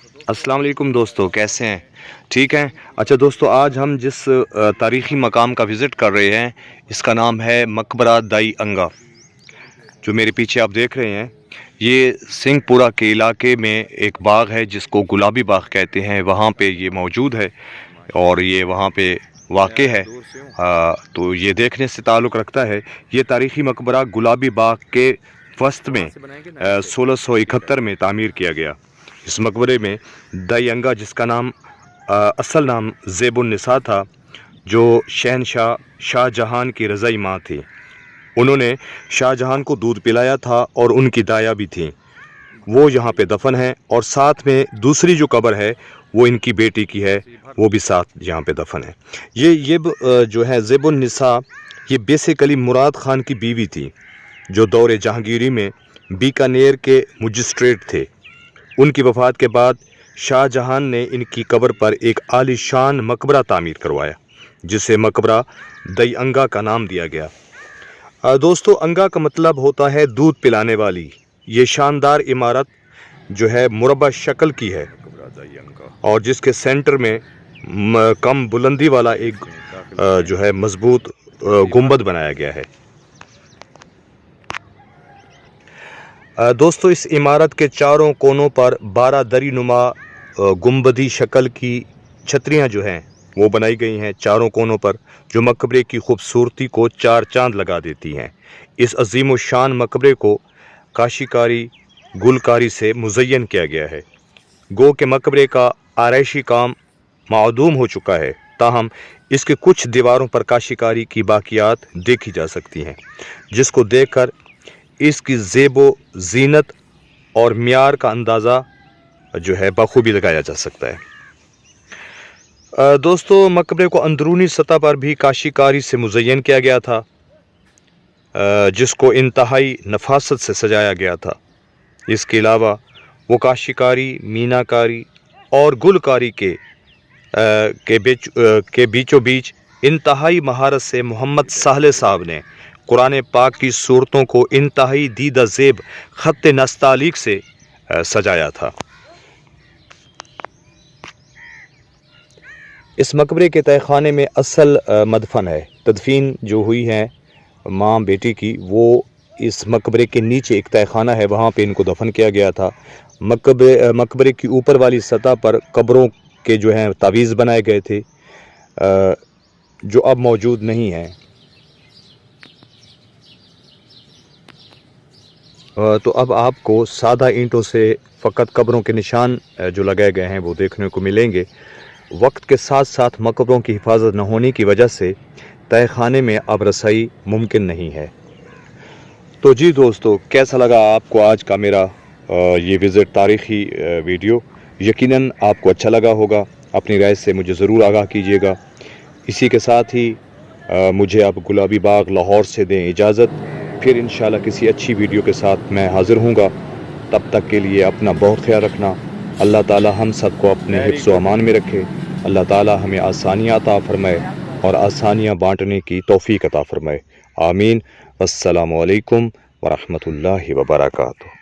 السلام علیکم دوستو، کیسے ہیں؟ ٹھیک ہیں؟ اچھا دوستو، آج ہم جس تاریخی مقام کا وزٹ کر رہے ہیں اس کا نام ہے مقبرہ دائی انگا، جو میرے پیچھے آپ دیکھ رہے ہیں۔ یہ سنگھ پورہ کے علاقے میں ایک باغ ہے جس کو گلابی باغ کہتے ہیں، وہاں پہ یہ موجود ہے اور یہ وہاں پہ واقع ہے۔ تو یہ دیکھنے سے تعلق رکھتا ہے۔ یہ تاریخی مقبرہ گلابی باغ کے وسط میں 1671 میں تعمیر کیا گیا۔ اس مقبرے میں دائی انگا، جس کا نام اصل نام زیب النساء تھا، جو شہنشاہ شاہ جہان کی رضائی ماں تھی، انہوں نے شاہ جہان کو دودھ پلایا تھا اور ان کی دایا بھی تھیں، وہ یہاں پہ دفن ہیں۔ اور ساتھ میں دوسری جو قبر ہے وہ ان کی بیٹی کی ہے، وہ بھی ساتھ یہاں پہ دفن ہے۔ یہ جو ہے زیب النساء، یہ بیسیکلی مراد خان کی بیوی تھی، جو دور جہانگیری میں بیکانیر کے مجسٹریٹ تھے۔ ان کی وفات کے بعد شاہ جہان نے ان کی قبر پر ایک عالی شان مقبرہ تعمیر کروایا، جسے مقبرہ دائی انگا کا نام دیا گیا۔ دوستو، انگا کا مطلب ہوتا ہے دودھ پلانے والی۔ یہ شاندار عمارت جو ہے مربع شکل کی ہے اور جس کے سینٹر میں کم بلندی والا ایک جو ہے مضبوط گنبد بنایا گیا ہے۔ دوستو، اس عمارت کے چاروں کونوں پر 12 دری نما گنبدی شکل کی چھتریاں جو ہیں وہ بنائی گئی ہیں چاروں کونوں پر، جو مقبرے کی خوبصورتی کو چار چاند لگا دیتی ہیں۔ اس عظیم و شان مقبرے کو کاشی کاری گلکاری سے مزین کیا گیا ہے۔ گو کہ مقبرے کا آرائشی کام معدوم ہو چکا ہے، تاہم اس کے کچھ دیواروں پر کاشی کاری کی باقیات دیکھی جا سکتی ہیں، جس کو دیکھ کر اس کی زیب و زینت اور معیار کا اندازہ جو ہے بخوبی لگایا جا سکتا ہے۔ دوستو، مقبرے کو اندرونی سطح پر بھی کاشی کاری سے مزین کیا گیا تھا، جس کو انتہائی نفاست سے سجایا گیا تھا۔ اس کے علاوہ وہ کاشی کاری، مینا کاری اور گلکاری کے بیچوں بیچ انتہائی مہارت سے محمد صالح صاحب نے قرآن پاک کی صورتوں کو انتہائی دیدہ زیب خط نستعلیق سے سجایا تھا۔ اس مقبرے کے تہہ خانے میں اصل مدفن ہے۔ تدفین جو ہوئی ہے ماں بیٹی کی، وہ اس مقبرے کے نیچے ایک تہہ خانہ ہے، وہاں پہ ان کو دفن کیا گیا تھا۔ مقبرے کی اوپر والی سطح پر قبروں کے جو ہیں تعویذ بنائے گئے تھے، جو اب موجود نہیں ہیں۔ تو اب آپ کو سادہ اینٹوں سے فقط قبروں کے نشان جو لگائے گئے ہیں وہ دیکھنے کو ملیں گے۔ وقت کے ساتھ ساتھ مقبروں کی حفاظت نہ ہونے کی وجہ سے تہہ خانے میں اب رسائی ممکن نہیں ہے۔ تو جی دوستو، کیسا لگا آپ کو آج کا میرا یہ وزٹ تاریخی ویڈیو؟ یقیناً آپ کو اچھا لگا ہوگا۔ اپنی رائے سے مجھے ضرور آگاہ کیجیے گا۔ اسی کے ساتھ ہی مجھے اب گلابی باغ لاہور سے دیں اجازت، پھر انشاءاللہ کسی اچھی ویڈیو کے ساتھ میں حاضر ہوں گا۔ تب تک کے لیے اپنا بہت خیال رکھنا۔ اللہ تعالی ہم سب کو اپنے حفظ و امان میں رکھے۔ اللہ تعالی ہمیں آسانیاں عطا فرمائے اور آسانیاں بانٹنے کی توفیق عطا فرمائے۔ آمین۔ السلام علیکم ورحمۃ اللہ وبرکاتہ۔